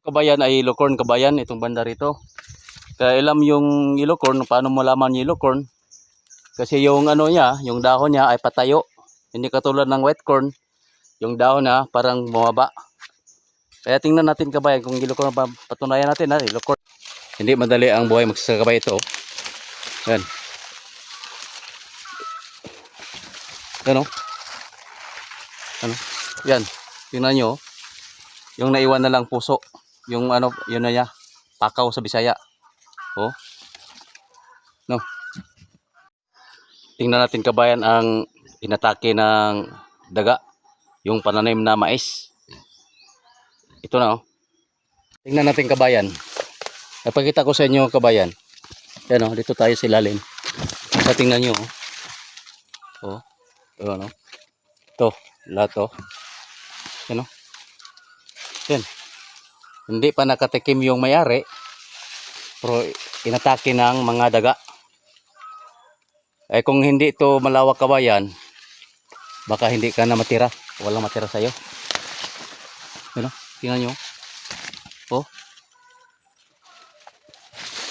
Kabayan ay yellow corn kabayan itong banda rito. Kaya alam yung yellow corn, paano mo laman yellow corn? Kasi yung ano niya, yung dahon niya ay patayo. Hindi katulad ng white corn, yung dahon niya parang bumaba. Kaya tingnan natin kabayan kung yellow corn, patunayan natin na yellow corn. Hindi madali ang buhay magsasakabay ito. Yan. Yan o. Ano? Yan. Tingnan nyo. Yung naiwan na lang puso. Yung ano, yun na niya. Pakaw sa Bisaya. Oh. No. Tingnan natin kabayan ang inatake ng daga. Yung pananim na mais. Ito na oh. Tingnan natin kabayan. Napakita ko sa inyo kabayan. Yan oh, dito tayo sa ilalim. So, tingnan nyo oh. Oh. Ito no. Ito, lahat oh. Yan oh. Yan. Hindi pa nakatikim yung may-ari. Pero inatake ng mga daga. Eh kung hindi ito malawak kabayan, baka hindi ka na matira. Walang matira sa'yo. Yan oh. Tingnan nyo. Oh.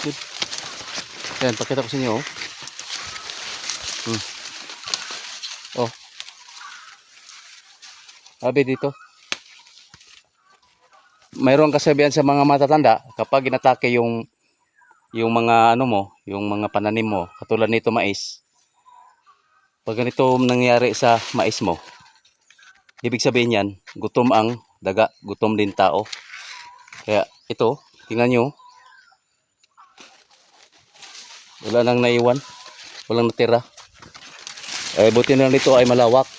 Good. Yan, pakita ko sa inyo oh. Oh. Sabi dito. Mayroong kasabihan sa mga matatanda kapag inatake yung mga ano mo, yung mga pananim mo, katulad nito mais. Pag ganito nangyari sa mais mo, ibig sabihin yan, gutom ang daga, gutom din tao. Kaya ito, tingnan nyo. Wala nang naiwan, walang natira. Eh buti na nito ay malawak.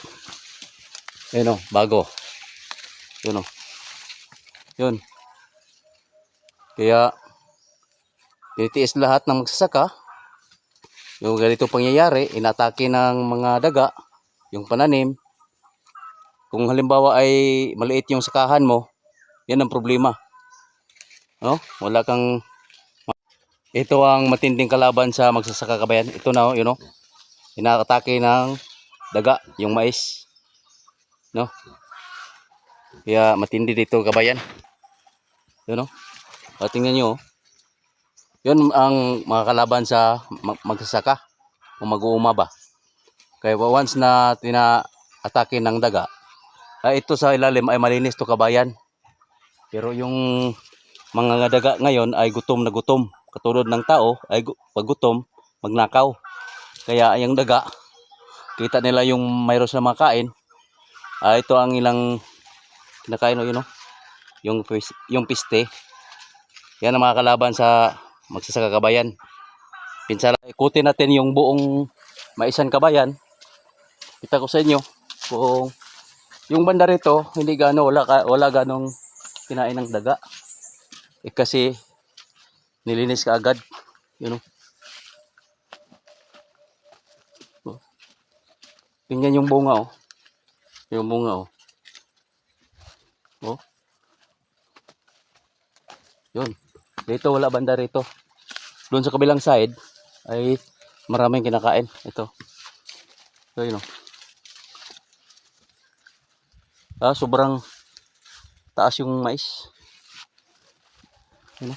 Ayun o, bago. Yun o. Yun. Kaya titiis lahat ng magsasaka. Yung ganito pangyayari, inatake ng mga daga, yung pananim. Kung halimbawa ay maliit yung sakahan mo, yan ang problema. No? Wala kang... Ito ang matinding kalaban sa magsasaka kabayan. Ito na, yun o. Inatake ng daga, yung mais. No? Kaya matindi dito kabayan. Yun o. Tingnan nyo o. Yun ang mga kalaban sa magsasaka o mag-uuma ba. Kaya once na tina-atake ng daga, ito sa ilalim ay malinis to kabayan. Pero yung mga daga ngayon ay gutom na gutom. Katulad ng tao ay pag gutom, magnakaw. Kaya yung daga, kita nila yung mayroon sa makain. Ito ang ilang kinakain o yun o. Yung piste. Yan ang mga kalaban sa magsasaka kabayan. Pinsala, ikutin natin yung buong maisan kabayan. Kita ko sa inyo kung yung banda rito hindi gaano, wala ganong kinain ng daga. Kasi nilinis ka agad. Yun o. Tingnan yung bunga o. Yung bunga o. Oh. Yun. Dito wala banda rito. Doon sa kabilang side ay maraming kinakain. Ito. So yun o. Sobrang taas yung mais. Yun o.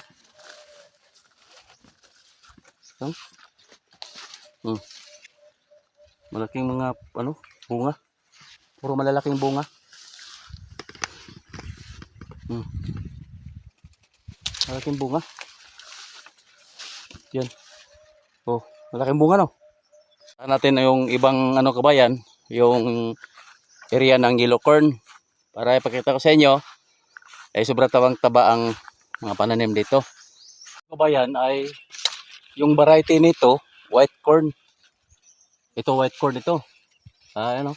Malaking mga bunga. Puro malalaking bunga. Malaking bunga. Yan. Oh, malaking bunga no. Saan natin yung ibang kabayan, yung area ng yellow corn para ipakita ko sa inyo ay sobrang taba ang mga pananim dito. Kabayan ay yung variety nito, white corn. Ito white corn ito. Ano?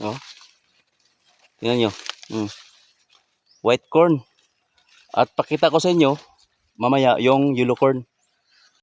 Oh. Tingnan nyo. White corn. At pakita ko sa inyo mamaya yung yellow corn.